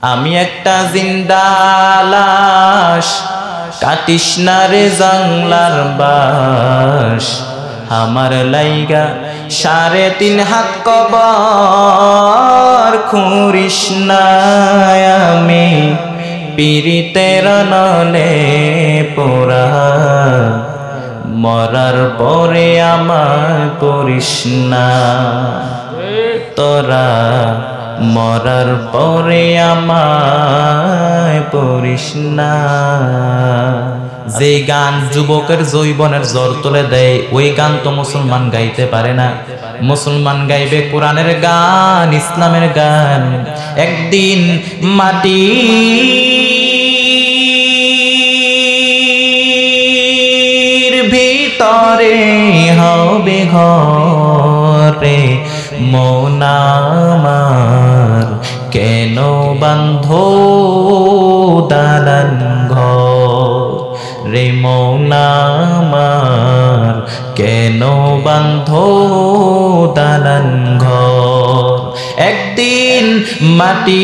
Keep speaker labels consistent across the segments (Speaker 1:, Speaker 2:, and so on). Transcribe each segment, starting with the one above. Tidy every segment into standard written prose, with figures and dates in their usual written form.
Speaker 1: আমি একটা জিন্দা লাশ, কাটিস না রে জাংলার বাস। আমার লাইগা 3.5 হাত কবর খুঁড়িস না। আমি পীড়িতের নলে পোড়া, মরার পরে আমায় পড়িস না। তোরা মরার পরে আমায় পড়িস না। যে গান যুবকের যৌবনের জ্বর তুলে দেয়, ওই গান তো মুসলমান গাইতে পারে না। মুসলমান গাইবে কোরআনের গান, ইসলামের গান। একদিন মাটির ভিতরে হবে ঘরে, মন আমার কেন বাঁধো দালান ঘর রে, মন আমার কেন বাঁধো দালান ঘর। একদিন মাটির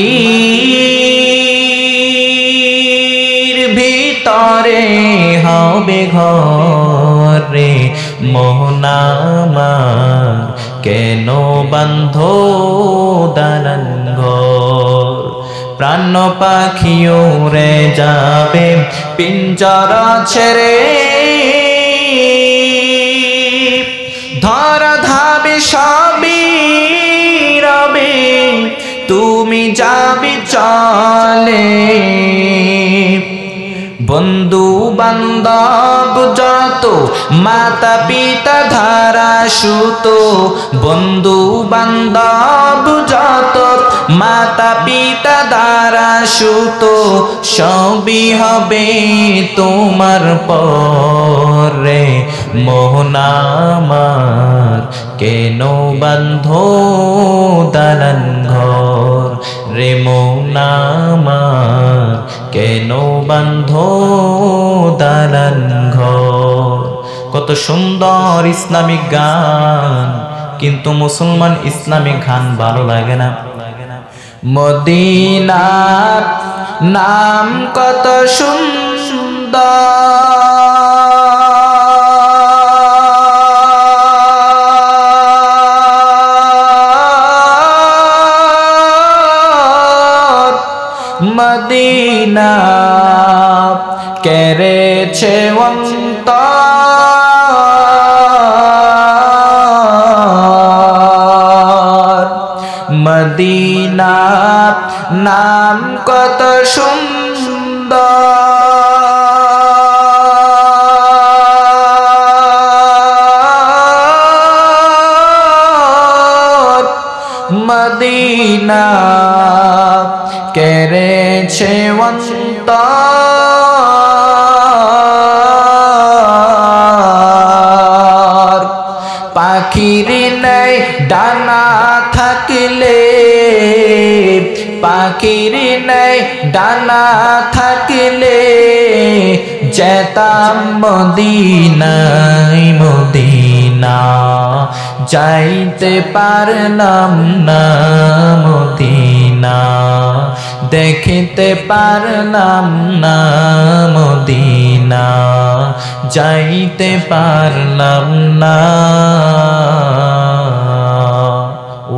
Speaker 1: ভিতরে হবে ঘরে, মন আমার কেন বাঁধো দালান ঘর। প্রাণ পাখি উড়ে যাবে পিঞ্জরা ছেড়ে, ধরা ধাবে সবই রবে, তুমি যাবি চলে। বন্ধু বান্ধব যত, মাতা পিতা ধারা সুত, বন্ধু বান্ধব যত, মাতা পিতা ধারা সুত, সবই হবে তোমার পরে। মন আমার কেন বাঁধো দালান ঘর রে, মন আমার কেন বাঁধো দালান ঘর। কত সুন্দর ইসলামিক গান, কিন্তু মুসলমান ইসলামিক গান ভালো লাগে না। মদিনার নাম কত সুন্দর, মদিনা কেড়েছে অন্তর। মদিনা নাম কত সুন্দর, মদিনা কেড়েছে অন্তর। পাখির নাই ডানা থাকলে, পাখির নাই ডানা থাকলে, যেতাম মদিনায় মদিনা, যাইতে পারলাম না মদিনা, দেখিতে পারলাম না মদিনা, যাইতে পারলাম না।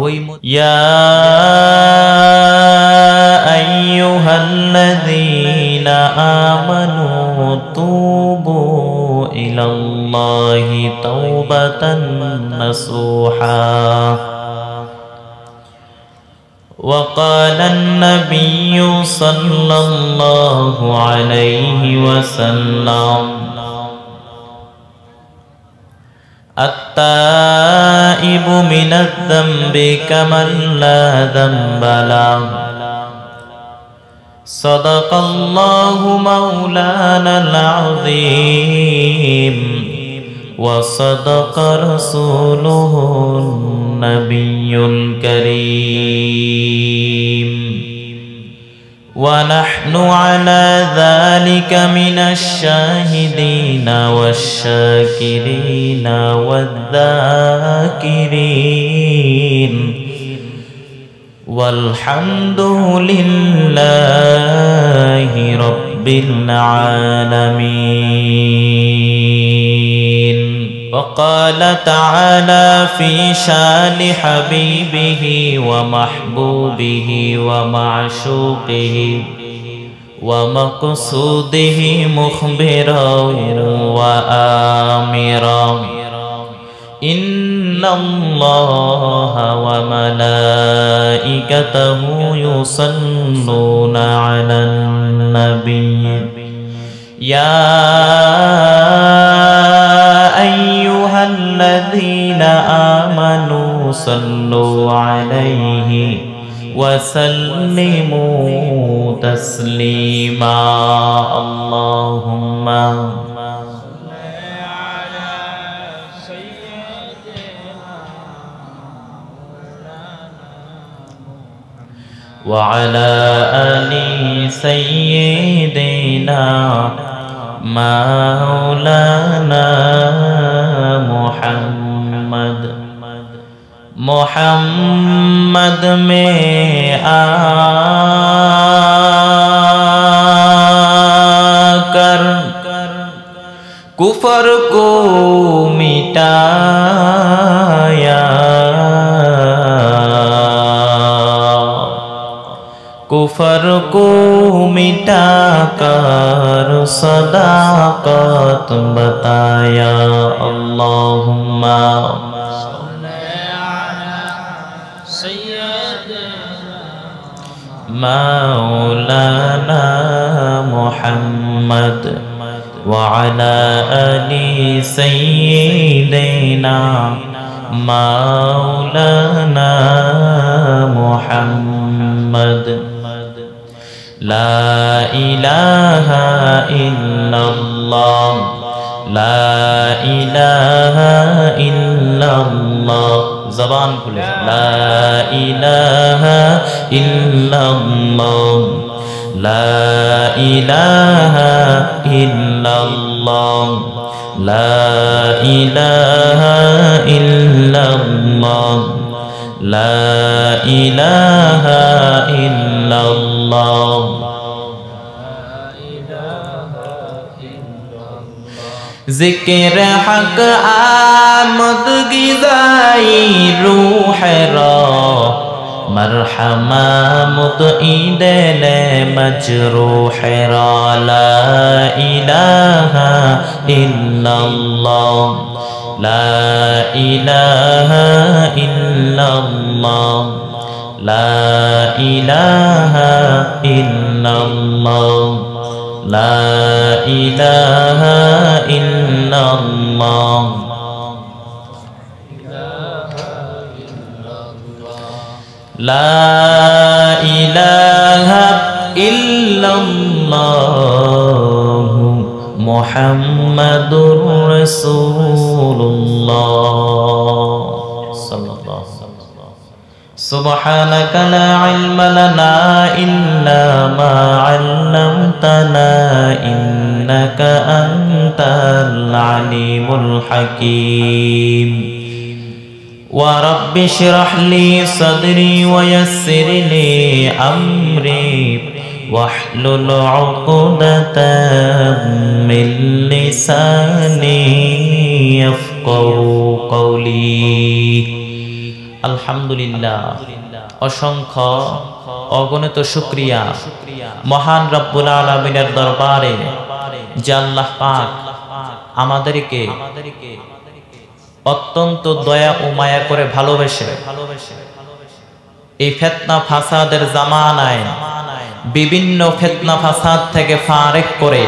Speaker 1: ওই ইয়া আইয়ুহাল্লাযীনা আমানু তুবু ইলাল্লাহি তাওবাতান নাসুহা। وقال النبي صلى الله عليه وسلم التائب من الذنب كمن لا ذنب له صدق الله مولانا العظيم وصدق رسوله النبي الكريم ونحن على ذلك من الشاهدين والشاكرين والذاكرين والحمد لله رب العالمين. وقال تعالى في شان حبيبه ومحبوبه ومعشوقه ومقصوده مخبرا وآمرا إن الله وملائكته يصلون على النبي يا أيها الذين آمنوا صلوا عليه وسلموا تسليما. اللهم وعلى آل سيدنا مولانا محمد में आकर कुफर को मिटाया, कुफर को मिटाकर सदाकत बताया। अल्लाहुम्मा मौलाना मुहम्मद वअला आलि सय्यिदिना मौलाना मुहम्मद। ला इलाहा इल्लल्लाह, ला इलाहा इल्लल्लाह, ज़बान खुले, ला इलाहा इल्लल्लाह, ला इलाहा इल्लल्लाह, ला इलाहा इल्लल्लाह, ला इलाहा इल्लल्लाह। ज़िक्र हक आमद गिज़ाई रूह रा, मरहमा मुतईद ले मजरूह रा। ला इलाहा इल्लल्लाह, ला इलाहा इल्लल्लाह, ला इलाहा इल्लल्लाह, ला इलाहा इल्लल्लाह। ला इलाहा इल्लल्लाह मुहम्मदुर रसूलुल्लाह सल्लल्लाहु अलैहि वसल्लम। सुब्हानक ला इल्म लना इल्ला मा अल्लमतना इन्नक अंतल अलीमुल हकीम। वा रब्बि इश्रह ली सदरी व यस्सिर ली अम्री वहलुल उक़दतम मिन लिसानी यफ़क़हू क़ौली। আলহামদুলিল্লাহ, অসংখ্য অগণিত শুকরিয়া মহান রব্বুল আলামিনের দরবারে যে আল্লাহ পাক আমাদেরকে অত্যন্ত দয়া ও মায়া করে ভালোবেসে এই ফিতনা ফাসাদের জামানায় বিভিন্ন ফিতনা ফাসাদ থেকে ফারেক করে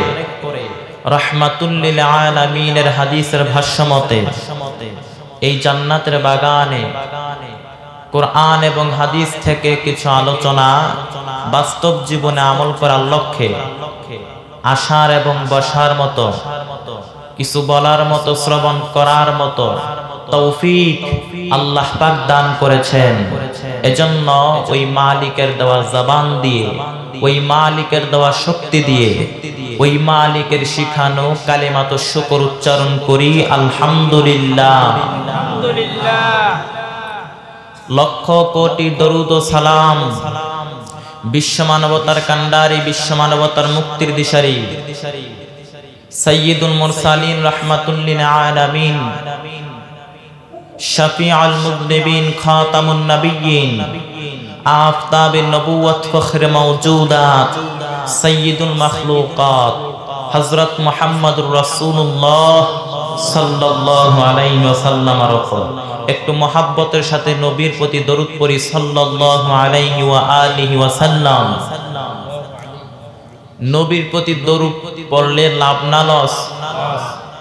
Speaker 1: রাহমাতুল লিল আলামিনের হাদিসের ভাষ্যমতে এই জান্নাতের বাগানে কোরআন এবং হাদিস থেকে কিছু আলোচনা বাস্তব জীবনে আমল করার লক্ষ্যে আসার এবং বসার মতো, কিছু বলার মতো, শ্রবণ করার মতো তৌফিক আল্লাহ পাক দান করেছেন। এজন্য ওই মালিকের দেওয়া জবান দিয়ে, ওই মালিকের দেওয়া শক্তি দিয়ে, ওই মালিকের শিখানো কালিমাত শুকর উচ্চারণ করি আলহামদুলিল্লাহ। লক্ষ কোটি দরুদ ও সালাম বিশ্ব মানবতার কান্ডারি, বিশ্ব মানবতার মুক্তির দিশারি সাইয়্যিদুল মুরসালিন রাহমাতুল লিল আলামিন শাফিউল মুযনিবিন খাতামুন নবিয়্যিন আফতাবিন নবুওয়াত ফখরে মাওজুদাত সাইয়্যিদুল মাখলুকাত হযরত মুহাম্মদুর রাসূলুল্লাহ সাল্লাল্লাহু আলাইহি ওয়াসাল্লামের উপর একটু মহব্বতের সাথে নবীর প্রতি দরুদ পড়ি সাল্লাল্লাহু আলাইহি ওয়া আলিহি ওয়াসাল্লাম। নবীর প্রতি দরুদ পড়লে লাভ না লস?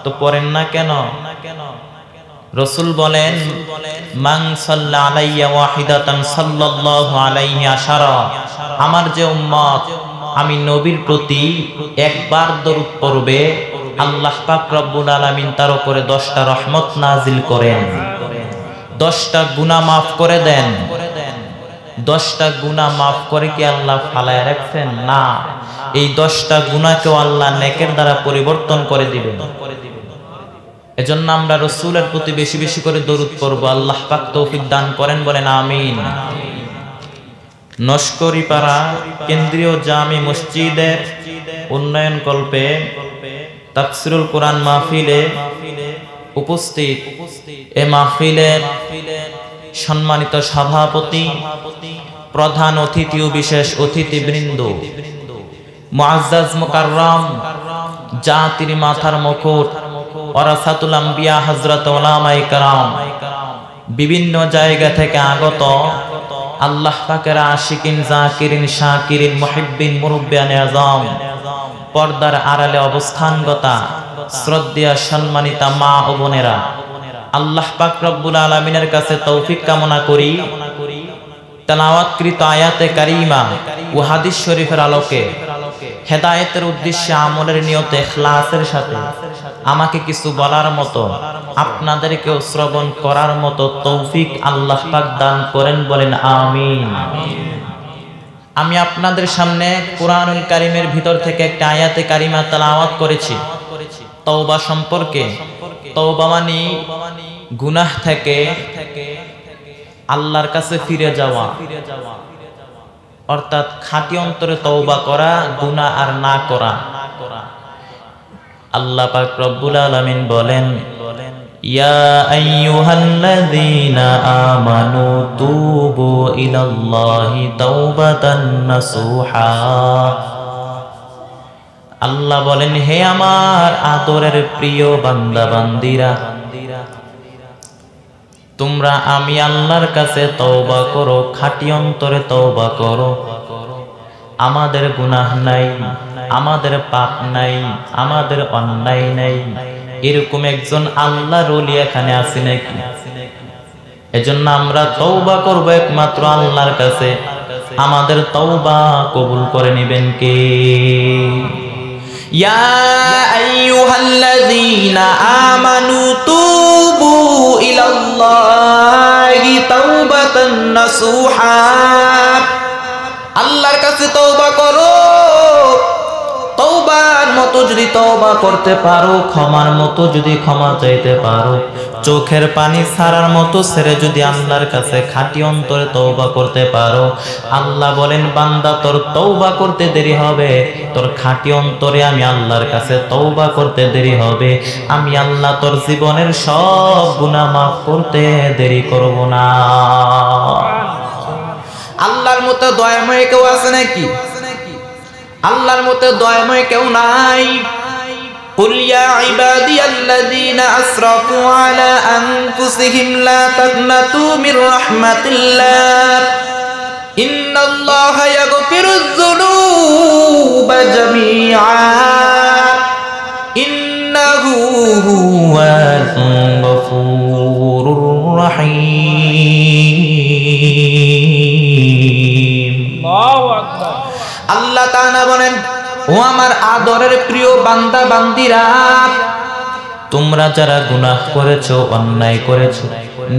Speaker 1: তো পড়েন না কেন? রাসূল বলেন মান সাল্লা আলাইয়া ওয়াহিদাতান সাল্লাল্লাহু আলাইহি আশারা, আমার যে উম্মত আমি নবীর প্রতি একবার দরুদ পড়বে আল্লাহ পাক রব্বুল আলামিন তার উপরে 10টা রহমত নাজিল করেন, 10টা গুনাহ মাফ করে দেন। 10টা গুনাহ মাফ করে কি আল্লাহ ফালায় রাখছেন? না, এই 10টা গুনাহকেও আল্লাহ নেকের দ্বারা পরিবর্তন করে দিবেন। এজন্য আমরা রাসূলের প্রতি বেশি বেশি করে দরুদ পড়ব। আল্লাহ পাক তৌফিক দান করেন, বলেন আমিন। নস্করিপাড়া কেন্দ্রীয় জামি মসজিদের উন্নয়ন কল্পে তাফসিরুল কোরআন মাহফিলে উপস্থিত এ মাহফিলের সম্মানিত সভাপতি, প্রধান অতিথি ও বিশেষ অতিথিবৃন্দ, মুআজ্জাজ মুকাররম জাতির মাথার মুকুট ওয়ারাসাতুল আম্বিয়া হযরত উলামায়ে কেরাম, বিভিন্ন জায়গা থেকে আগত আল্লাহ পাকের আশিকিন, জাকিরিন, শাকিরিন, মুহিব্বিন, মুরব্বিয়ানে আযম, পর্দার আড়ালে অবস্থানগতা শ্রদ্ধেয় সম্মানিতা মা ও বোনেরা, আল্লাহ পাক রব্বুল আলামিনের কাছে তৌফিক কামনা করি তেলাওয়াতকৃত আয়াতে কারিমা ও হাদিস শরীফের আলোকে হেদায়েতের উদ্দেশ্যে আমলের নিয়তে ইখলাসের সাথে আমাকে কিছু বলার মতো, আপনাদেরকেও শ্রবণ করার মতো তৌফিক আল্লাহ পাক দান করেন, বলেন আমিন। আমি আপনাদের সামনে কুরআনুল কারীমের ভিতর থেকে একটা আয়াতে কারিমা তেলাওয়াত করেছি তওবা সম্পর্কে। তওবা মানে গুনাহ থেকে আল্লাহর কাছে ফিরে যাওয়া, অর্থাৎ খাঁটি অন্তরে তওবা করা, গুনাহ আর না করা। আল্লাহ পাক রব্বুল আলামিন বলেন ইয়া আইয়ুহাল্লাযীনা আমানু তুবু ইলাল্লাহি তাওবাতান নাসুহা। আল্লাহ বলেন হে আমার আদরের প্রিয় বান্দা বান্দিরা, তোমরা আমি আল্লাহর কাছে তওবা করো, খাঁটি অন্তরে তওবা করো। আমাদের গুনাহ নাই, আমাদের পাপ নাই, আমাদের অন্যায় নাই, এরকম একজন আল্লাহর ওলি এখানে আছে নাকি? এজন্য আমরা তওবা করব একমাত্র আল্লাহর কাছে। আমাদের তওবা কবুল করে নেবেন কে? ইয়া আইয়ুহাল্লাযীনা আমানু তুবু ইলাল্লাহি তাওবাতান নাসুহা। আল্লাহর কাছে তওবা করো। তওবার মতো যদি তওবা করতে পারো, ক্ষমার মতো যদি ক্ষমা চাইতে পারো, চোখের পানি ছাড়ার মতো ছেড়ে যদি আল্লাহর কাছে খাঁটি অন্তরে তওবা করতে পারো, আল্লাহ বলেন বান্দা তোর তওবা করতে দেরি হবে, তোর খাঁটি অন্তরে আমি আল্লাহর কাছে তওবা করতে দেরি হবে, আমি আল্লাহ তোর জীবনের সব গুনাহ মাফ করতে দেরি করব না। আল্লাহর মতো দয়াময় কেউ আছে নাকি? আল্লাহর মতো দয়াময় কেউ নাই। কুল ইয়া ইবাদিয়াল্লাযীনা আসরাফু আলা আনফুসিহিম লা তাকনাতু মির রাহমাতিল্লাহ ইন্নাল্লাহা ইয়াগফিরুয যুনুবা জামিআ ইন্নাহু হুয়াল গফুরুর রহিম। আল্লাহু আকবার। আল্লাহ তাআলা বলেন ও আমার আদরের প্রিয় বান্দা বান্দিরা, তোমরা যারা গুনাহ করেছো, অন্যায় করেছো,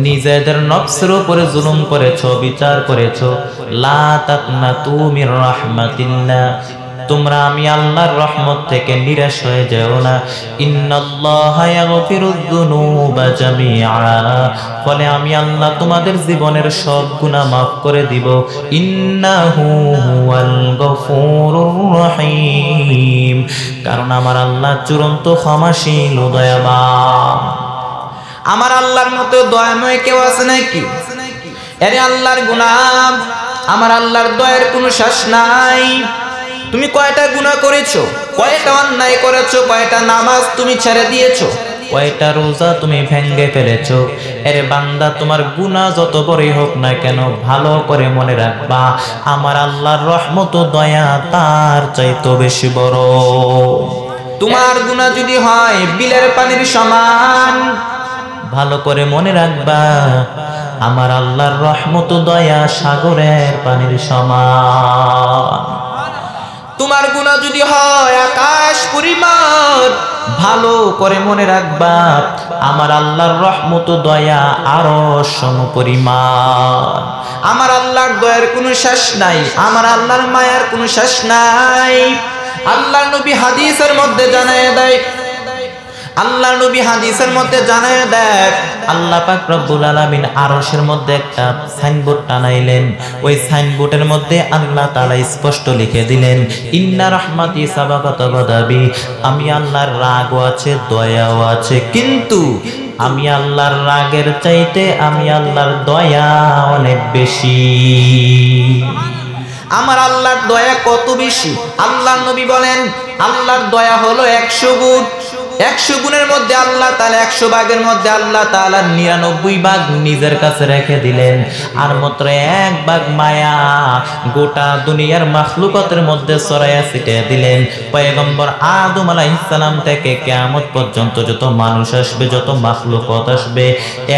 Speaker 1: নিজেদের নফসের উপরে জুলুম করেছো, বিচার করেছো, লা তাকনাতু মির রাহমাতিল্লাহ, তোমরা আমি আল্লাহর রহমত থেকে নিরাশ হয়ে যেও না। ইন্নাল্লাহা ইয়াগফিরুয যুনুবা জামিআ, ফলে আমি আল্লাহ তোমাদের জীবনের সব গুনাহ মাফ করে দিব। ইন্নাহু হুয়াল গফুরুর রহিম, কারণ আমার আল্লাহ চূড়ান্ত ক্ষমাশীল ও দয়াবান। আমার আল্লাহর মতো দয়াময় কেউ আছে নাকি? আরে আল্লাহর গুনাহ, আমার আল্লাহর দয়ার কোনো শেষ নাই। তুমি কয়টা গুনাহ করেছো, কয়টা অন্যায় করেছো, কয়টা নামাজ তুমি ছেড়ে দিয়েছো, কয়টা রোজা তুমি ভেঙে ফেলেছো। আরে বান্দা, তোমার গুনাহ যত বড়ই হোক না কেন, ভালো করে মনে রাখবা আমার আল্লাহর রহমত ও দয়া তার চাইতে বেশি বড়। তোমার গুনাহ যদি হয় বিলের পানির সমান, ভালো করে মনে রাখবা আমার আল্লাহর রহমত ও দয়া সাগরের পানির সমান। তোমার গুনাহ যদি হয় আকাশ পরিমাণ, ভালো করে মনে রাখবা আমার আল্লাহর রহমত ও দয়া আরশ সমপরিমাণ। আমার আল্লাহর দয়ার কোনো শেষ নাই, আমার আল্লাহর মায়ার কোনো শেষ নাই। আল্লাহর নবী হাদিসের মধ্যে জানায় দেয়, আল্লাহর নবী হাদিসের মধ্যে জানায় দেয়, আল্লাহ পাক রব্বুল আলামিন আরশের মধ্যে একটা সাইনবোর্ড টানাইলেন। ওই সাইনবোর্ডের মধ্যে আল্লাহ তাআলা স্পষ্ট লিখে দিলেন, ইন্না রাহমাতি সাবাকাত গাদাবি, আমি আল্লাহর রাগও আছে দয়াও আছে, কিন্তু আমি আল্লাহর রাগের চাইতে আমি আল্লাহর দয়া অনেক বেশি। আমার আল্লাহর দয়া কত বেশি? আল্লাহর নবী বলেন আল্লাহর দয়া হলো 100 গুণ। 100 গুণের মধ্যে আল্লাহ তাআলা 100 ভাগের মধ্যে আল্লাহ তাআলা 99 ভাগ নিজের কাছে রেখে দিলেন, আর মাত্র 1 ভাগ মায়া গোটা দুনিয়ার মাখলুকাতের মধ্যে ছড়াইয়া ছিটিয়ে দিলেন। পয়গম্বর আদম আলাইহিস সালাম থেকে কিয়ামত পর্যন্ত যত মানুষ আসবে, যত মাখলুকাত আসবে,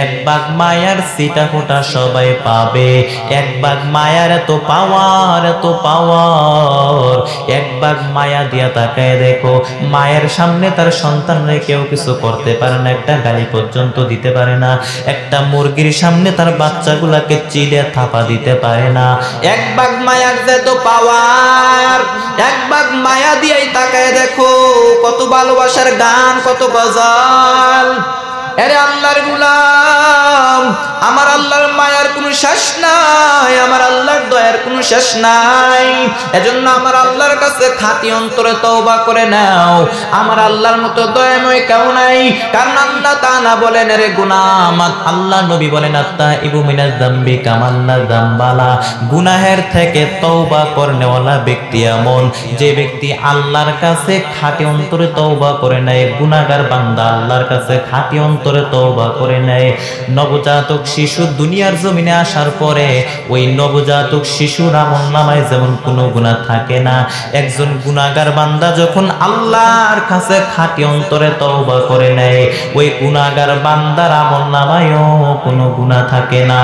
Speaker 1: 1 ভাগ মায়ার ছিটা ফোঁটা সবাই পাবে। 1 ভাগ মায়ার এত পাওয়ার, এত পাওয়ার। 1 ভাগ মায়া দিয়া তাকায় দেখো, মায়ের সামনে তার সন্তানরে কেউ কিছু করতে পারে না, একটা গালি পর্যন্ত দিতে পারে না। একটা মুরগির সামনে তার বাচ্চাগুলাকে চিলে থাপা দিতে পারে না। 1 ভাগ মায়ার যত পাওয়ার, 1 ভাগ মায়া দিয়েই তাকায় দেখো কত ভালোবাসার গান, কত গজল। আরে আল্লাহর গোলাম, আমার আল্লাহর মায়ার কোনো শেষ নাই, আমার আল্লাহর দয়ার কোনো শেষ নাই। এজন্য আমার আল্লাহর কাছে খাঁটি অন্তরে তওবা করে নাও। আমার আল্লাহর মতো দয়াময় কেউ নাই, কারণ আল্লাহ তাআলা বলেন, আরে গোলাম, আল্লাহ নবী বলেন, আত্তাইবু মিনাজ যামবি কামাল্লা যামবালা, গুনাহের থেকে তওবা করনেওয়ালা ব্যক্তি এমন যে ব্যক্তি আল্লাহর কাছে খাঁটি অন্তরে তওবা করে নেয়। গুনাহগার বান্দা আল্লাহর কাছে খাঁটি অন্তরে তওবা করে নেয়। নবজাতক শিশু দুনিয়ার জমিনে আসার পরে ওই নবজাতক শিশুর আমলনামায় যেমন কোনো গুনাহ থাকে না, একজন গুনাহগার বান্দা যখন আল্লাহর কাছে খাঁটি অন্তরে তওবা করে নেয়, ওই গুনাহগার বান্দার আমলনামায়ও কোনো গুনাহ থাকে না।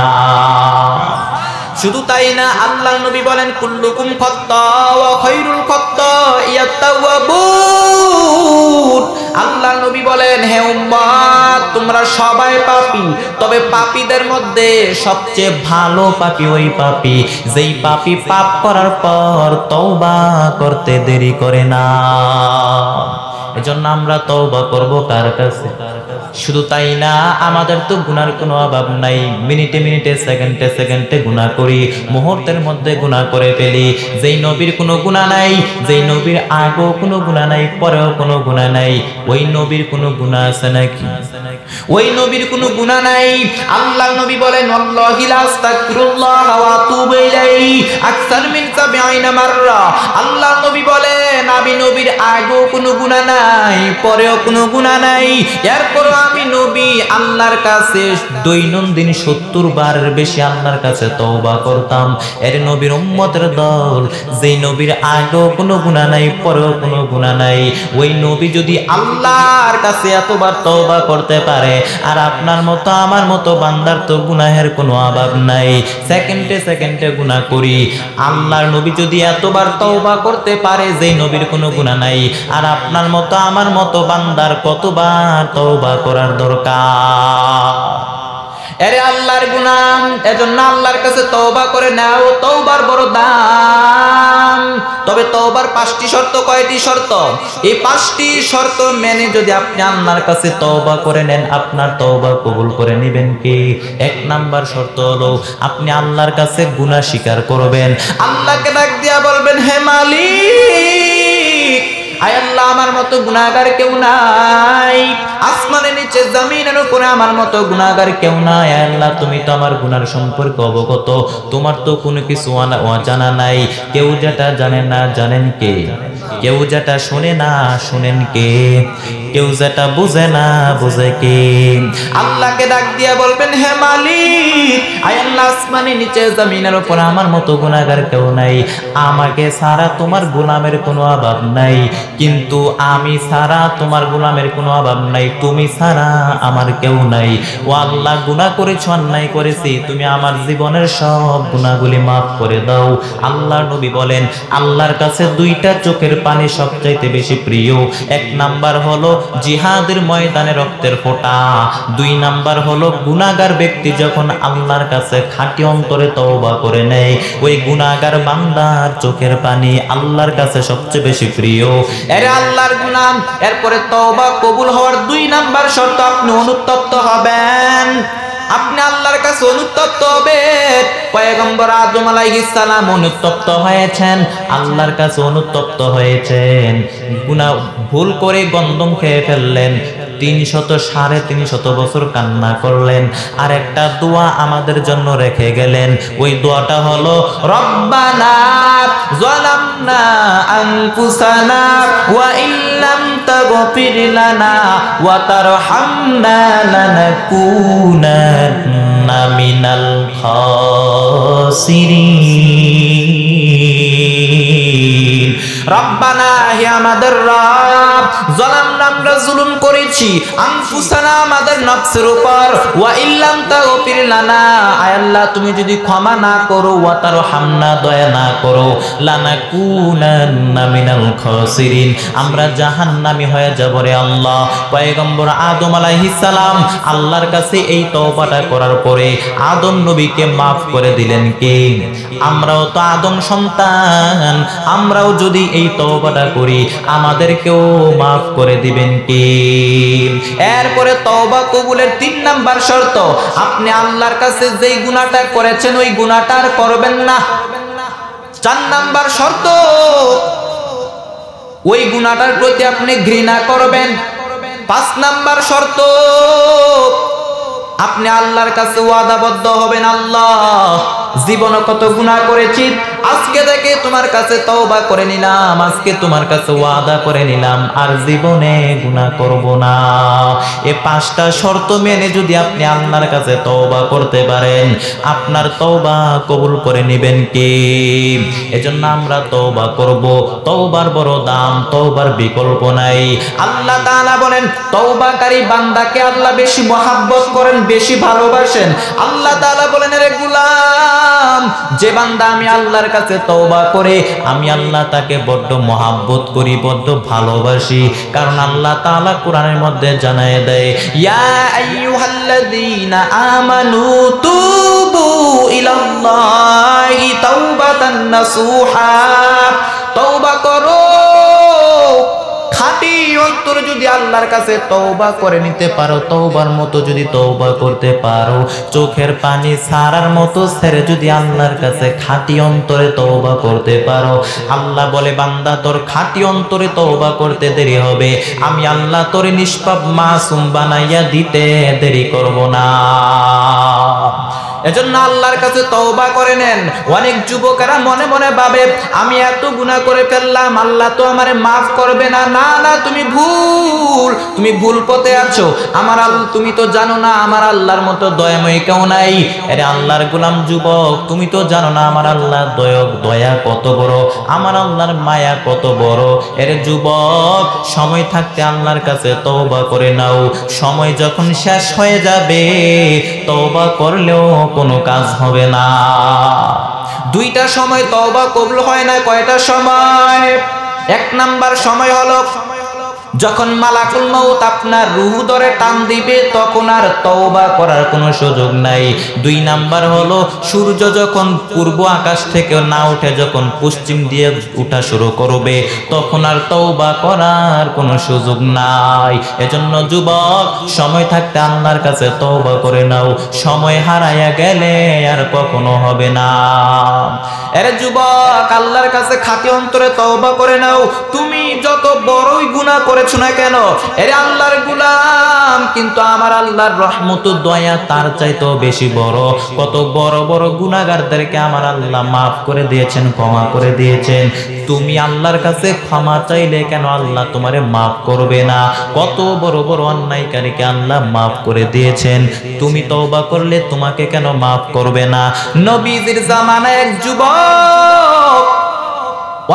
Speaker 1: শুধু তাই না, আল্লাহর নবী বলেন, কুল্লুকুম খাত্তা ওয়া খায়রুল খাত্তাইয়াত তাওয়াবুন। আল্লাহর নবী বলেন, হে উম্মত, তোমরা সবাই পাপী, তবে পাপীদের মধ্যে সবচেয়ে ভালো পাপী ওই পাপী যেই পাপী পাপ করার পর তওবা করতে দেরি করে না। এজন্য আমরা তওবা করব কার কাছে? শুধু তাই না, আমাদের তো গুনার কোনো অভাব নাই। মিনিটে মিনিটে, সেকেন্ডে সেকেন্ডে গুনাহ করি, মুহূর্তের মধ্যে গুনাহ করে ফেলি। যেই নবীর কোনো গুনাহ নাই, যেই নবীর আগেও কোনো গুনাহ নাই, পরেও কোনো গুনাহ নাই, ওই নবীর কোনো গুনাহ আছে নাকি? ওই নবীর কোনো গুনাহ নাই। আল্লাহর নবী বলেন, ওয়াল্লাহি লা আস্তাগফিরুল্লাহ ওয়া আতুবু ইলাইহি আকসার মিন ৭০ মাররা। আল্লাহর নবী বলেন, আমি নবীর আগেও কোনো গুনাহ নাই, পরেও কোনো গুনাহ নাই, এরপর আমি নবী আল্লাহর কাছে দৈনন্দিন ৭০ বারের বেশি আল্লাহর কাছে তওবা করতাম। এর নবীর উম্মতের দল, যেই নবীর আগেও কোনো গুনাহ নাই, পরেও কোনো গুনাহ নাই, ওই নবী যদি আল্লাহর কাছে এতবার তওবা করতে পারে, আর আপনার মতো আমার মতো বান্দার তো গুনাহের কোনো অভাব নাই, সেকেন্ডে সেকেন্ডে গুনাহ করি। আল্লাহর নবী যদি এতবার তওবা করতে পারে, যেই নবীর কোনো গুনাহ নাই, আর আপনার মতো আমার মতো বান্দার কতবার তওবা করার দরকার? এরে আল্লাহর গুলাম, এজন্য আল্লাহর কাছে তওবা করে নাও। তওবার বড় দাম। তবে তওবার 5টি শর্ত। কয়টি শর্ত? এই 5টি শর্ত মেনে যদি আপনি আল্লাহর কাছে তওবা করে নেন, আপনার তওবা কবুল করে নেবেন কে? 1 নাম্বার শর্ত হলো আপনি আল্লাহর কাছে গুনাহ স্বীকার করবেন। আল্লাহকে ডাক দিয়া বলবেন, হে মালিক, আয় আল্লাহ, আমার মতো গুনাহগার কেউ নাই। আসমানের নিচে জমিনের উপরে আমার মতো গুনাহগার কেউ নাই। আয় আল্লাহ, তুমি তো আমার গুনার সম্পর্কে অবগত। তোমার তো কোনো কিছু অজানা নাই। কেউ যেটা জানে না জানেন কে? কেউ যেটা শোনে না শোনেন কে? কেউ যেটা বুঝে না বুঝে কে? আল্লাহকে ডাক দিয়া বলবেন, হে মালিক, আয় আল্লাহ, আসমানের নিচে জমিনের উপর আমার মতো গুনাহগার কেউ নাই। আমাকে ছাড়া তোমার গোলামের কোনো অভাব নাই, কিন্তু আমি ছাড়া তোমার গোলামের কোনো অভাব নাই। তুমি ছাড়া আমার কেউ নাই। ও আল্লাহ, গুনাহ করেছি, অন্যায় করেছি, তুমি আমার জীবনের সব গুনাহগুলি মাফ করে দাও। আল্লাহর নবী বলেন, আল্লাহর কাছে 2টা চোখের পানি সবচাইতে বেশি প্রিয়। 1 নাম্বার হলো জিহাদের ময়দানে রক্তের ফোঁটা। 2 নাম্বার হলো গুনাহগার ব্যক্তি যখন আল্লাহর কাছে খাঁটি অন্তরে তওবা করে নেয়, ওই গুনাহগার বান্দার চোখের পানি আল্লাহর কাছে সবচেয়ে বেশি প্রিয়। এর আল্লাহর গুলাম, এরপরে তওবা কবুল হওয়ার 2 নাম্বার শর্ত, আপনি অনুতপ্ত হবেন। আপনি আল্লাহর কাছে অনুতপ্ত হবেন। পয়গম্বর আদম আলাইহিস সালাম অনুতপ্ত হয়েছেন, আল্লাহর কাছে অনুতপ্ত হয়েছেন। গুনাহ ভুল করে গন্ধম খেয়ে ফেললেন, 300 বছর কান্না করলেন। আর একটা দোয়া আমাদের জন্য রেখে গেলেন। ওই দোয়াটা হলো, রব্বানা যালামনা আনফুসানা ওয়া ইল্লাম তাগফির লানা ওয়া তারহামনা লানাকুনান্না মিনাল খাসিরিন। রব্বানা, হে আমাদের রব, যালামনা, আমরা জুলুম করেছি, আনফুসানা, আমাদের নফসের উপর, ওয়া ইল্লাম তাগফির লানা, আয় আল্লাহ, তুমি যদি ক্ষমা না করো, ওয়া তারহামনা, দয়া না করো, লানাকুনান্না মিনাল খাসিরিন, আমরা জাহান্নামী হয়ে যাব রে আল্লাহ। পয়গম্বর আদম আলাইহিস সালাম আল্লাহর কাছে এই তওবাটা করার পরে আদম নবীকে maaf করে দিলেন কে? আমরাও তো আদম সন্তান, আমরাও যদি এই তওবাটা করি আমাদেরকেও maaf করে দিবেন কে? এরপরে তওবা কবুলের 3 নাম্বার শর্ত, আপনি আল্লাহর কাছে যেই গুনাহটা করেছেন ওই গুনাহটা আর করবেন না। 4 নাম্বার শর্ত, ওই গুনাহটার প্রতি আপনি ঘৃণা করবেন। 5 নাম্বার শর্ত, আপনি আল্লাহর কাছে ওয়াদাবদ্ধ হবেন, আল্লাহ, জীবনে কত গুনাহ করেছি, আজকে থেকে তোমার কাছে তওবা করে নিলাম, আজকে তোমার কাছে ওয়াদা করে নিলাম আর জীবনে গুনাহ করব না। এই 5টা শর্ত মেনে যদি আপনি আল্লাহর কাছে তওবা করতে পারেন, আপনার তওবা কবুল করে নেবেন কে? এজন্য আমরা তওবা করব। তওবার বড় দাম, তওবার বিকল্প নাই। আল্লাহ তাআলা বলেন, তওবাকারী বান্দাকে আল্লাহ বেশি মহব্বত করেন, বেশি ভালোবাসেন। আল্লাহ তাআলা বলেন, রে গোলাম, যে বান্দা আমি আল্লাহর কাছে তওবা করে, আমি আল্লাহ তাকে বড্ড মহব্বত করি, বড্ড ভালোবাসি। কারণ আল্লাহ তাআলা কোরআনের মধ্যে জানায় দেয়, ইয়া আইয়ুহাল্লাযীনা আমানু তুবু ইলাল্লাহি তাওবাতান নাসুহা, তওবা করো। খাঁটি অন্তরে যদি আল্লাহর কাছে তওবা করে নিতে পারো, তওবার মতো যদি তওবা করতে পারো, চোখের পানি ছাড়ার মতো ছেড়ে যদি আল্লাহর কাছে খাঁটি অন্তরে তওবা করতে পারো, আল্লাহ বলে, বান্দা, তোর খাঁটি অন্তরে তওবা করতে দেরি হবে, আমি আল্লাহ তোরে নিষ্পাপ মাসুম বানাইয়া দিতে দেরি করব না। এজন্য আল্লাহর কাছে তওবা করে নেন। অনেক যুবকেরা মনে মনে ভাবে, আমি এত গুনাহ করে ফেললাম, আল্লাহ তো আমারে maaf করবে না। না না, তুমি ভুল পথে আছো। আমার আল্লাহ, তুমি তো জানো না আমার আল্লাহর মতো দয়াময় কেউ নাই। আরে আল্লাহর গোলাম যুবক, তুমি তো জানো না আমার আল্লাহর দয়া কত বড়, আমার আল্লাহর মায়া কত বড়। এর যুবক, সময় থাকতে আল্লাহর কাছে তওবা করে নাও। সময় যখন শেষ হয়ে যাবে, তওবা করলেও কোনো কাজ হবে না। 2টা সময় তওবা কবুল হয় না। কয়টা সময়? 1 নাম্বার সময় হলো যখন মালাকুল মউত আপনার রূহ ধরে টান দিবে তখন আর তওবা করার কোনো সুযোগ নাই। 2 নাম্বার হলো সূর্য যখন পূর্ব আকাশ থেকে না উঠে যখন পশ্চিম দিয়ে উঠা শুরু করবে তখন আর তওবা করার কোনো সুযোগ নাই। এজন্য যুবক, সময় থাকতে আল্লাহর কাছে তওবা করে নাও, সময় হারায়া গেলে আর কখনো হবে না। আরে যুবক, আল্লাহর কাছে খাঁটি অন্তরে তওবা করে নাও। তুমি যত বড়ই গুনাহ করেছো না কেন, আরে আল্লাহর গোলাম, কিন্তু আমার আল্লাহর রহমত ও দয়া তার চাইতেও বেশি বড়। কত বড় বড় গুনাহগারদেরকে আমার আল্লাহ মাফ করে দিয়েছেন, ক্ষমা করে দিয়েছেন। তুমি আল্লাহর কাছে ক্ষমা চাইলে কেন আল্লাহ তোমারে মাফ করবে না? কত বড় বড় অন্যায়কারীকে আল্লাহ মাফ করে দিয়েছেন, তুমি তওবা করলে তোমাকে কেন মাফ করবে না? নবীজির জামানায় এক যুবক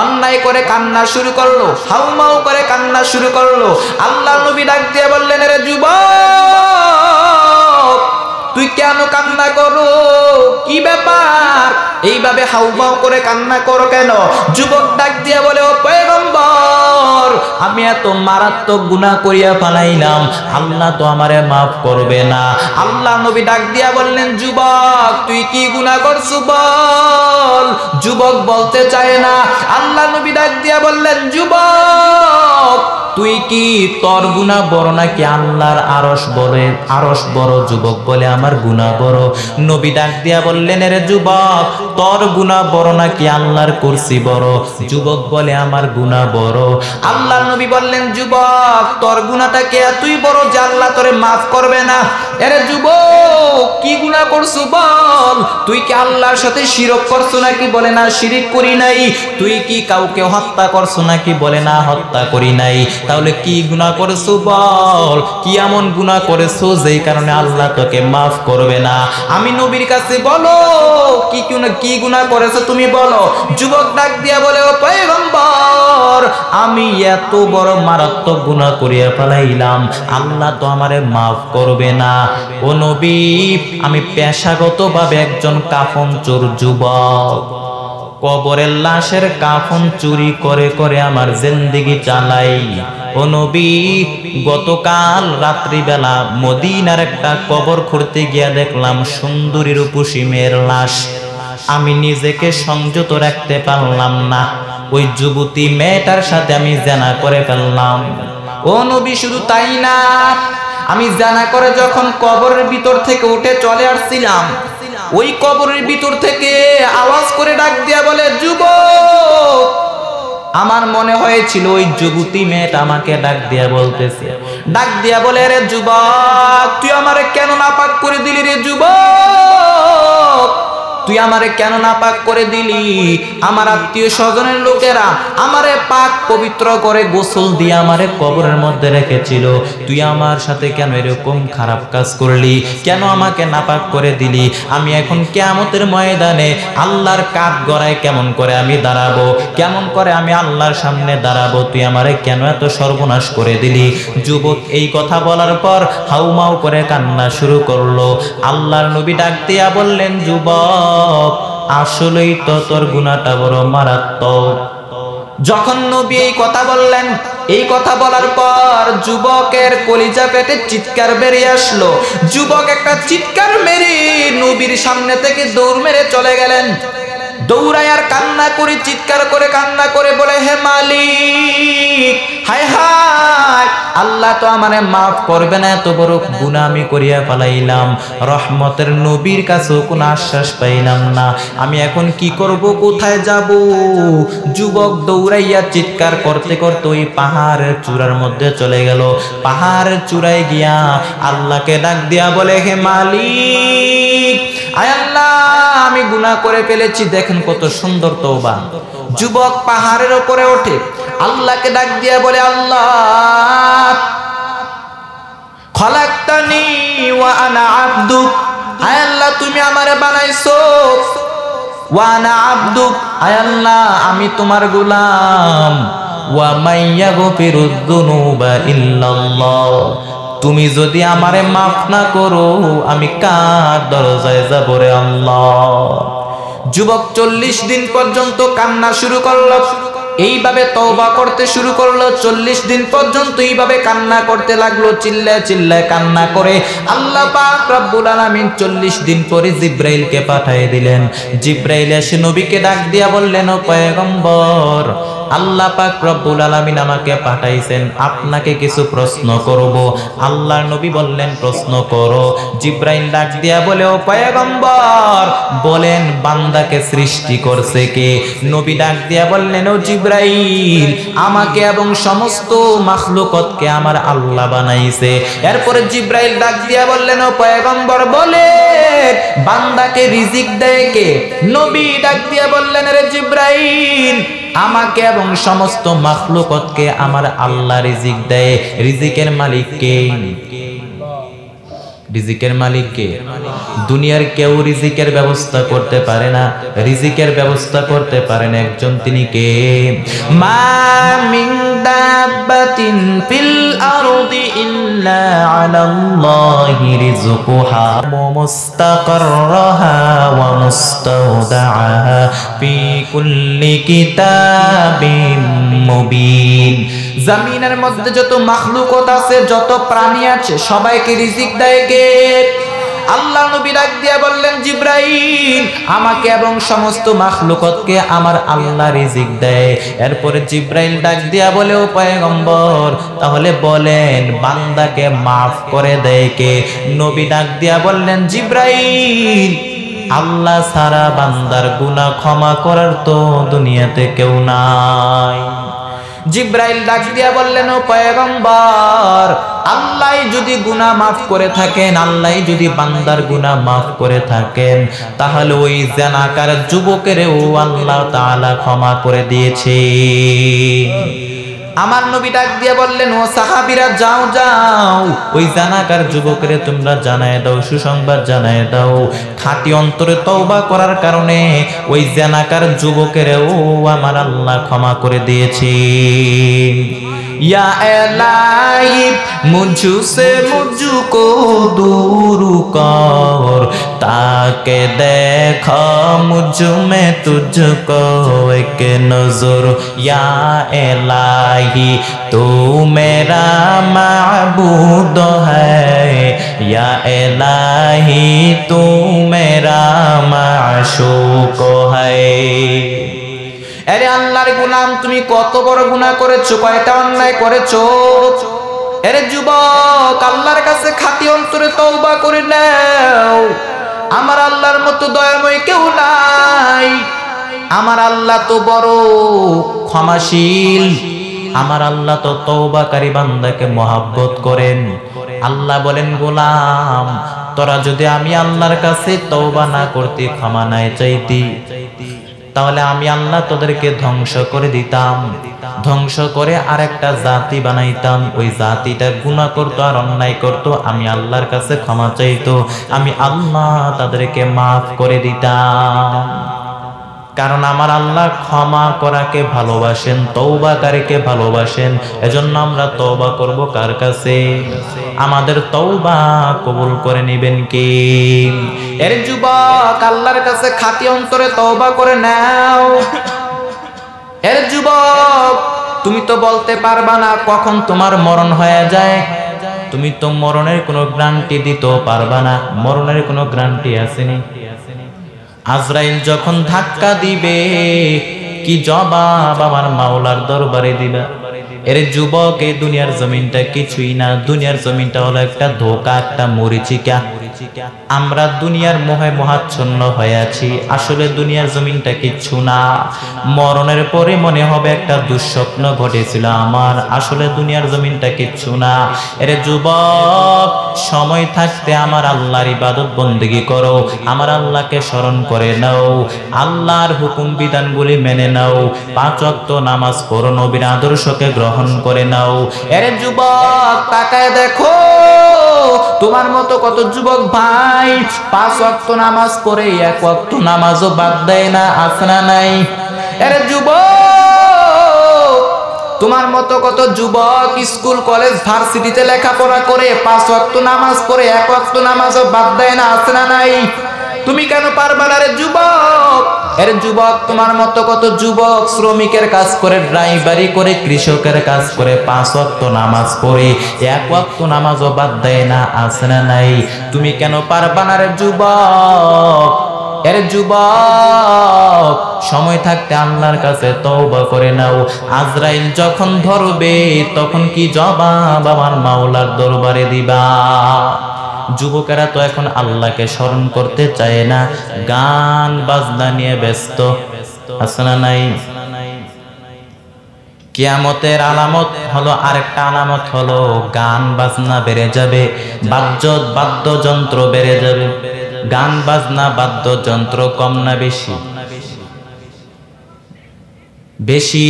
Speaker 1: অন্যায় করে কান্না শুরু করলো, হাউমাউ করে কান্না শুরু করলো। আল্লাহ নবী ডাক দিয়ে বললেন, রে যুবক, তুই কেন কান্না করো? কি ব্যাপার? এইভাবে হাউমাউ করে কান্না করো কেন? যুবক ডাক দিয়ে বলে, ও পয়গম্বর, আমি এত মারাত্মক গুনাহ করিয়া ফেলাইলাম, আল্লাহ তো আমারে মাফ করবে না। আল্লাহ নবী ডাক দিয়া বললেন, যুবক, তুই কি গুনাহ করছো বল। যুবক বলতে চায় না। আল্লাহ নবী ডাক দিয়া বললেন, যুবক, তুই কি, তোর গুনাহ বড় নাকি আল্লাহর আরশ বড়? আরশ বড়। যুবক বলে, আমার গুনাহ বড়। নবী ডাক দিয়া বললেন, রে যুবক, তোর গুনাহ বড় নাকি আল্লাহর কুরসি বড়? যুবক বলে, আমার গুনাহ বড়। আল্লাহ নবী বললেন, যুবক, তোর গুনাহটাকে এতই বড় যে আল্লাহ তোরে মাফ করবে না। এরে যুবক, কি গুনাহ করছো বল। তুই কি আল্লাহর সাথে শিরক করছো নাকি? বলে, না, শিরিক করি নাই। তুই কি কাউকে হত্যা করছো নাকি? বলে, না, হত্যা করি নাই। তাহলে কি গুনাহ করেছো বল? কি এমন গুনাহ করেছো যেই কারণে আল্লাহ তোকে মাফ করবে না? আমি নবীর কাছে বলো, কি গুনাহ করেছো তুমি বলো। যুবক ডাক দিয়া বলে, ও পয়গম্বর, আমি এত বড় মারাত্মক গুনাহ করিয়া ফেলাইলাম, আল্লাহ তো আমারে মাফ করবে না। ও নবী, আমি পেশাগতভাবে একজন কাফন চোর যুবক, কবরের লাশের কাফন চুরি করে করে আমার জিন্দেগি চালাই। ও নবী, গতকাল রাত্রিবেলা মদিনার একটা কবর খুঁড়তে গিয়া দেখলাম সুন্দরী রূপসী মেয়ের লাশ। আমি নিজেকে সংযত রাখতে পারলাম না, ওই যুবতী মেয়েটার সাথে আমি জিনা করে ফেললাম। ও নবী, শুধু তাই না, আমি জিনা করে যখন কবরের ভিতর থেকে উঠে চলে আসছিলাম, ওই কবরের ভিতর থেকে আওয়াজ করে ডাক দিয়া বলে, যুবক। আমার মনে হয়েছিল ওই যুবতী মেয়েটা আমাকে ডাক দিয়া বলতেছে, ডাক দিয়া বলে, রে যুবক, তুই আমারে কেন নাপাক করে দিলি? রে যুবক, তুই আমারে কেন নাপাক করে দিলি? আমার আত্মীয় স্বজনের লোকেরা আমারে পাক পবিত্র করে গোসল দিয়ে আমারে কবরের মধ্যে রেখেছিল, তুই আমার সাথে কেন এরকম খারাপ কাজ করলি? কেন আমাকে নাপাক করে দিলি? আমি এখন কিয়ামতের ময়দানে আল্লাহর কাঠ গড়ায় কেমন করে আমি দাঁড়াবো? কেমন করে আমি আল্লাহর সামনে দাঁড়াবো? তুই আমারে কেন এত সর্বনাশ করে দিলি? যুবক এই কথা বলার পর হাউমাউ করে কান্না শুরু করলো। আল্লাহর নবী ডাক দিয়া বললেন, যুবক, আসলেই তো তোর গুনাহটা বড় মারাত্মক। যখন নবী এই কথা বললেন, এই কথা বলার পর যুবকের কলিজা পেটে চিৎকার বেরিয়ে আসলো। যুবক একটা চিৎকার মেরে নবীর সামনে থেকে দৌড় মেরে চলে গেলেন। দৌড়ায় আর কান্না করে, চিৎকার করে কান্না করে বলে, হে মালিক, হায় হায়, আল্লাহ তো আমারে মাফ করবে না, এত বড় গুনাহ আমি করিয়া ফেলাইলাম। রহমতের নবীর কাছেও কোনো আশ্বাস পাইলাম না। আমি এখন কি করব, কোথায় যাব? যুবক দৌড়াইয়া চিৎকার করতে করতে ওই পাহাড়ের চূড়ার মধ্যে চলে গেল। পাহাড়ের চূড়ায় গিয়া আল্লাহকে ডাক দিয়া বলে, হে মালিক, আয় আল্লাহ, আমি গুনাহ করে ফেলেছি, দেখেন কত সুন্দর তওবা। যুবক পাহাড়ের উপরে ওঠে, আল্লাহকে ডাক দিয়া বলে, আল্লাহ, খলাকতানি ওয়া আনা আবদুক, আয় আল্লাহ, তুমি আমারে বানাইছো, ওয়া আনা আবদুক, আয় আল্লাহ, আমি তোমার গোলাম, ওয়া মাইয়াগফিরুয যুনুবা ইল্লাল্লাহ, তুমি যদি আমারে মাফ না করো আমি কার দরজায় যাব রে আল্লাহ। যুবক 40 দিন পর্যন্ত কান্না শুরু করলো। এইভাবে তওবা করতে শুরু করলো। 40 দিন পর্যন্ত এইভাবে কান্না করতে লাগলো, চিল্লায় চিল্লায় কান্না করে। আল্লাহ পাক রব্বুল আলামিন 40 দিন পরে জিব্রাইলকে পাঠিয়ে দিলেন। জিব্রাইল এসে নবীকে ডাক দিয়া বললেন, ও পয়গম্বর, আল্লাহ পাক রব্বুল আলামিন আমাকে পাঠাইছেন, আপনাকে কিছু প্রশ্ন করব। আল্লাহর নবী বললেন, প্রশ্ন করো। জিব্রাইল ডাক দিয়া বলে, ও পয়গম্বর বলেন, বান্দাকে সৃষ্টি করছে কে? নবী ডাক দিয়া বললেন, ও জিব্রাইল, আমাকে এবং সমস্ত মাখলুকতকে আমার আল্লাহ বানাইছে। এরপরে জিব্রাইল ডাক দিয়া বললেন, ও পয়গম্বর বলেন, বান্দাকে রিজিক দেয় কে? নবী ডাক দিয়া বললেন, রে জিব্রাইল, আমাকে এবং সমস্ত মাখলুকতকে আমার আল্লাহ রিজিক দেয়। রিজিকের মালিক কে? রিজিকের মালিক কে? দুনিয়ার কেউ রিজিকের ব্যবস্থা করতে পারে না, রিজিকের ব্যবস্থা করতে পারেন একজন, তিনি কে? মা মিন দাব্বাতিন ফিল আরদি ইল্লা আলাল্লাহি রিজকুহা ওয়া মুস্তাকাররাহা ওয়া মুস্তাওদাআহা ফি কুল্লি কিতাবিম মুবিন। জমিনের মধ্যে যত মাখলুকত আছে, যত প্রাণী আছে, সবাইকে রিজিক দেয় কে? আল্লাহ নবী ডাক দিয়া বললেন, জিব্রাইল, আমাকে এবং সমস্ত মাখলুকতকে আমার আল্লাহ রিজিক দেয়। এরপরে জিব্রাইল ডাক দিয়া বলে, ও পয়গম্বর, তাহলে বলেন, বান্দাকে মাফ করে দেয় কে? নবী ডাক দিয়া বললেন, জিব্রাইল, আল্লাহ ছাড়া বান্দার গুনাহ ক্ষমা করার তো দুনিয়াতে কেউ নাই। জিব্রাইল ডাক দিয়া বললেন, ও পয়গম্বর, আল্লাহ যদি গুনাহ মাফ করে থাকেন, আল্লাহ যদি বান্দার গুনাহ মাফ করে থাকেন, তাহলে ওই জানাকার যুবকেরও আল্লাহ তাআলা ক্ষমা করে দিয়েছে। আমার নবী ডাক দিয়ে বললেন, ও সাহাবীরা, যাও যাও, ওই জানাকার যুবকরে তোমরা জানায় দাও, সুসংবাদ জানায় দাও, খাঁটি অন্তরে তওবা করার কারণে ওই জানাকার যুবকেরও আমার আল্লাহ ক্ষমা করে দিয়েছে। या इलाही मुझसे मुझको दूर कर, ताके देखो मुझ में तुझको एक नजर। या इलाही तू मेरा माबूद है, या इलाही तू मेरा माशूक है। আরে আল্লাহর গোলাম, তুমি কত বড় গুনাহ করেছো, কয়টা অন্যায় করেছো। আরে যুবক, আল্লাহর কাছে খাঁটি অন্তরে তওবা করে নাও। আমার আল্লাহর মতো দয়াময় কেউ নাই। আমার আল্লাহ তো বড় ক্ষমাশীল। আমার আল্লাহ তো তওবাকারী বান্দাকে মহব্বত করেন। আল্লাহ বলেন, গোলাম, তোরা যদি আমি আল্লাহর কাছে তওবা না করতে, ক্ষমা নাই চাইতি, তাহলে আমি আল্লাহ তোদেরকে ধ্বংস করে দিতাম, ধ্বংস করে আরেকটা জাতি বানাইতাম। ওই জাতিটা গুনাহ করতো আর অন্যায় করতো, আমি আল্লাহর কাছে ক্ষমা চাইতো, আমি আল্লাহ তাদেরকে মাফ করে দিতাম। কারণ আমার আল্লাহ ক্ষমা করাকে ভালোবাসেন, তওবাকারীকে ভালোবাসেন। এজন্য আমরা তওবা করব কার কাছে? আমাদের তওবা কবুল করে নেবেন কে? এর যুবক, আল্লাহর কাছে খাঁটি অন্তরে তওবা করে নাও। এর যুবক, তুমি তো বলতে পারবা না কখন তোমার মরণ হয়ে যায়। তুমি তো মরণের কোনো গ্যারান্টি দিতে পারবা না। মরণের কোনো গ্যারান্টি আসেনি। আজরাইল যখন ধাক্কা দিবে, কি জবাব আমার মাওলার দরবারে দিবা? এর যুবক, এই দুনিয়ার জমিনটা কিছুই না। দুনিয়ার জমিনটা হলো একটা ধোঁকা, একটা মরিচিকা। আমরা দুনিয়ার মোহে মোহাচ্ছন্ন হয়ে আছি। আসলে দুনিয়ার জমিনটা কিচ্ছু না। মরণের পরে মনে হবে একটা দুঃস্বপ্ন ঘটেছিল আমার। আসলে দুনিয়ার জমিনটা কিচ্ছু না। এর যুবক, সময় থাকতে আমার আল্লাহর ইবাদত বন্দেগী করো, আমার আল্লাহকে স্মরণ করে নাও, আল্লাহর হুকুম বিধানগুলি মেনে নাও, 5 ওয়াক্ত নামাজ পড়ো, নবীর আদর্শকে গ্রহণ করে নাও। এর যুবক, তাকায় দেখো তোমার মতো কত যুবক ভাই 5 ওয়াক্ত নামাজ পড়ে 1 ওয়াক্ত নামাজও বাদ দেয় না, আছে না নাই? এর যুবক, তোমার মতো কত যুবক স্কুল কলেজ ভার্সিটিতে লেখাপড়া করে 5 ওয়াক্ত নামাজ পড়ে 1 ওয়াক্ত নামাজও বাদ দেয় না, আছে না নাই? তুমি কেন পারবা না রে যুবক? এর যুবক তোমার মতো কত যুবক শ্রমিকের কাজ করে, ড্রাইভারি করে, কৃষকের কাজ করে, 5 ওয়াক্ত নামাজ পড়ে, 1 ওয়াক্ত নামাজও বাদ দেয় না, আছে না নাই? তুমি কেন পারবা না রে যুবক? এর যুবক সময় থাকতে আল্লাহর কাছে তওবা করে নাও। আজরাইল যখন ধরবে তখন কি জবাব আমার মাওলার দরবারে দিবা? যুবকেরা তো এখন আল্লাহকে স্মরণ করতে চায় না, গান বাজনা নিয়ে ব্যস্ত, আছে না নাই? কিয়ামতের আলামত হলো, আরেকটা আলামত হলো গান বাজনা বেড়ে যাবে, বাদ্যযন্ত্র বেড়ে যাবে। গান বাজনা বাদ্যযন্ত্র কম না বেশি? বেশি।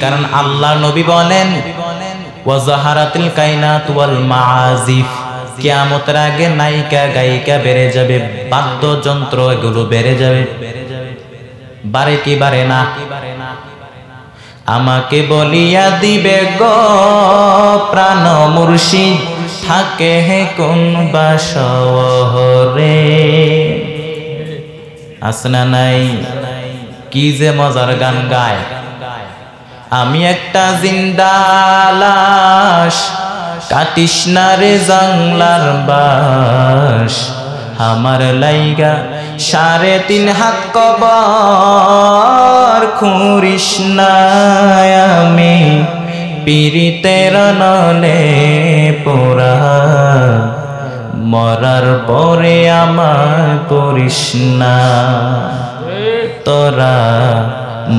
Speaker 1: কারণ আল্লাহ নবী বলেন ওয়াজাহারাতিল কায়নাত ওয়াল মাআজিফ, কিয়ামতের আগে নায়িকা গায়িকা বেড়ে যাবে, বাদ্যযন্ত্র এগুলো বেড়ে যাবে। বারে কি বারে না? আমাকে বলিয়া দিবে গো প্রাণ মুর্শিদ, থাকে হে কোন বা শহরে, আছে না নাই? কি যে মজার গান গায়। আমি একটা জিন্দা লাশ, কাটিস না রে জাংলার বাস, আমার লাইগা 3.5 হাত কবর খুঁড়িস না, আমি পীড়িতের নলে পোড়া, মরার পরে আমায় পড়িস না তোরা,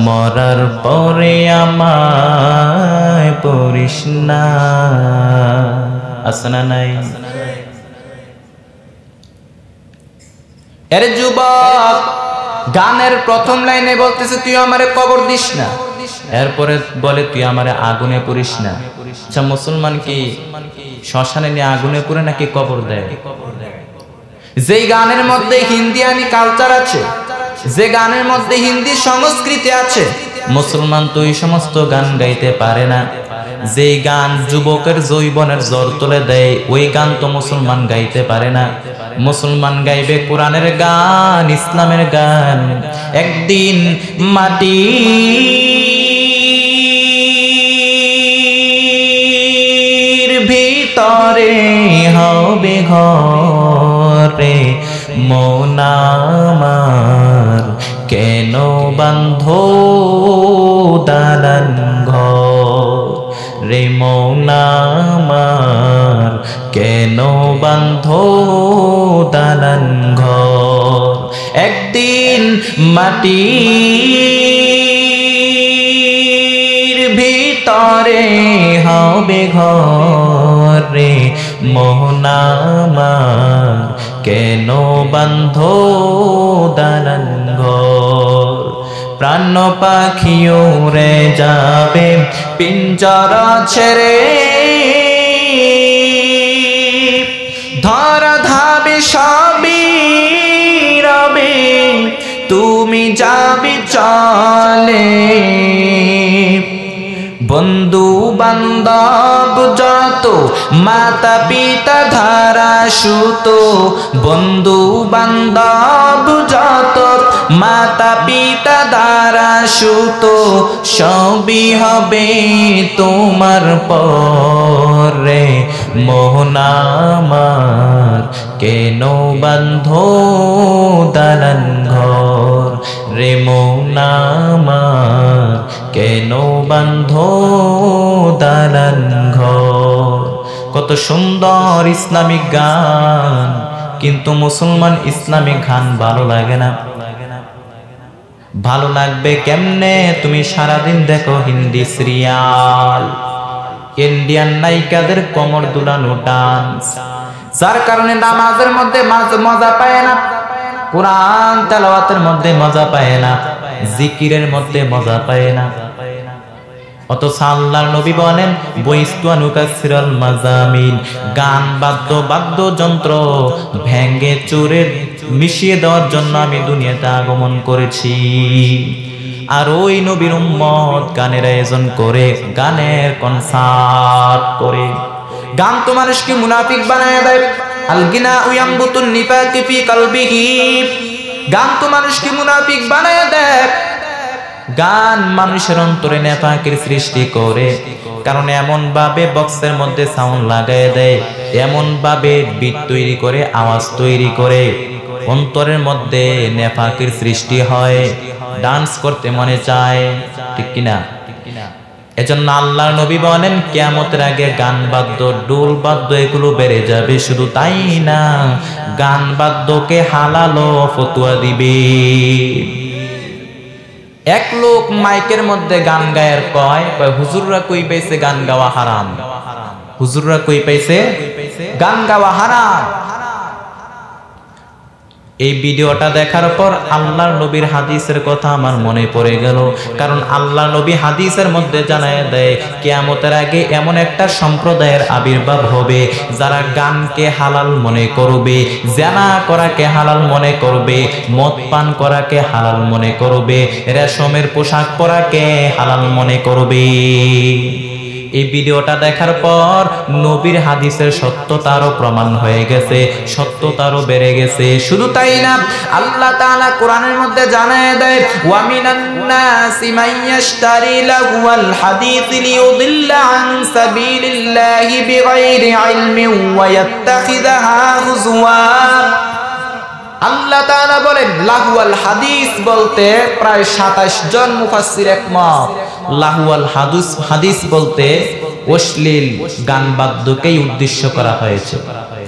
Speaker 1: মরার পরে আমায় পড়িস না, আছে না নাই? এর যুবক গানের প্রথম লাইনে বলতেছে তুই আমারে কবর দিস না, এরপরে বলে তুই আমারে আগুনে পুরিস না। আচ্ছা, মুসলমান কি শ্মশানে নিয়ে আগুনে পুরে নাকি কবর দেয়? যেই গানের মধ্যে হিন্দিয়ানি কালচার আছে, যে গানের মধ্যে হিন্দি সংস্কৃতি আছে, মুসলমান তো এই সমস্ত গান গাইতে পারে না। যেই গান যুবকের যৌবনের জ্বর তুলে দেয়, ওই গান তো মুসলমান গাইতে পারে না। মুসলমান গাইবে কোরআনের গান, ইসলামের গান। একদিন মাটির ভিতরে হবে ঘরে, মন আমার কেন বাঁধো দালান ঘর রে, মন আমার কেন বাঁধো দালান ঘর। একদিন মাটির ভিতরে হবে ঘরে, মন আমার কেন বাঁধো দালান ঘর। প্রাণ পাখি উড়ে যাবে পিঞ্জরা ছেড়ে, ধরা ধাবে সবই রবে, তুমি যাবে চলে। বন্ধু বান্ধব যত, মাতা পিতা ধারা সুত, বন্ধু বান্ধব যত, মাতা পিতা দ্বারা সুত, সবই হবে তোমার পরে, মোহন আমার কেন বাঁধো দালান ঘর রে, মোহন আমার কেন বাঁধো দালান ঘর। কত সুন্দর ইসলামিক গান, কিন্তু মুসলমান ইসলামিক গান ভালো লাগে না। ভালো লাগবে কেমনে? তুমি সারাদিন দেখো হিন্দি সিরিয়াল, ইন্ডিয়ান নায়িকাদের কোমর দুলানো ডান্স, যার কারণে নামাজের মধ্যে মজা পায় না, কোরআন তেলাওয়াতের মধ্যে মজা পায় না, জিকিরের মধ্যে মজা পায় না। অথচ আল্লাহর নবী বলেন বইস্তুয়ানুকাসিরাল মাজামিন, গান বাদ্যযন্ত্র ভেঙ্গে চুরে মিশিয়ে দেওয়ার জন্য আমি দুনিয়াতে আগমন করেছি। আর ওই নবীর উম্মত গানের আয়োজন করে, গানের কনসার্ট করে। গান তো মানুষকে মুনাফিক বানায় দেয়। আল গিনা ইয়ামবুতুন নিফাকি ফি কলবিহি, গান তো মানুষকে মুনাফিক বানায় দেয়। গান মানুষের অন্তরে নেফাকের সৃষ্টি করে, কারণ এমন ভাবে বক্সের মধ্যে সাউন্ড লাগায় দেয়, এমন ভাবে বিট তৈরি করে, আওয়াজ তৈরি করে, অন্তরের মধ্যে নেফাকের সৃষ্টি হয়, ডান্স করতে মনে চায়, ঠিক কিনা? এজন্য আল্লাহর নবী বলেন কিয়ামতের আগে গান বাদ্য, ডোল বাদ্য এগুলো বেড়ে যাবে। শুধু তাই না, গান বাদ্যকে হালাল ফতোয়া দিবে। এক লোক মাইকের মধ্যে গান গায়ের কয় হুজুররা কই পাইছে গান গাওয়া হারাম, হুজুররা কই পাইছে গান গাওয়া হারাম। এই ভিডিওটা দেখার পর আল্লাহর নবীর হাদিসের কথা আমার মনে পড়ে গেল, কারণ আল্লাহর নবী হাদিসের মধ্যে জানায় দেয় কিয়ামতের আগে এমন একটা সম্প্রদায়ের আবির্ভাব হবে যারা গানকে হালাল মনে করবে, জিনা করাকে হালাল মনে করবে, মদ পান করাকে হালাল মনে করবে, রেশমের পোশাক পরাকে হালাল মনে করবে। এই ভিডিওটা দেখার পর নবীর হাদিসের সত্যতারও প্রমাণ হয়ে গেছে, সত্যতারও বেড়ে গেছে। শুধু তাই না, আল্লাহ তাআলা কোরআনের মধ্যে জানায় দেয় ওয়া মিনান নাসি মান ইয়াশতারি লাহওয়াল হাদিস লিয়ুদিল্লা আন সাবিলিল্লাহি বিগাইরি ইলমিন ওয়া ইয়াত্তাখিযাহা হুজওয়া। আল্লাহ তাআলা বলেন লাহওয়াল হাদিস বলতে প্রায় 27 জন মুফাসসির একমত। লাহওয়াল হাদিস বলতে অশ্লীল গান বাদ্যকেই উদ্দেশ্য করা হয়েছে।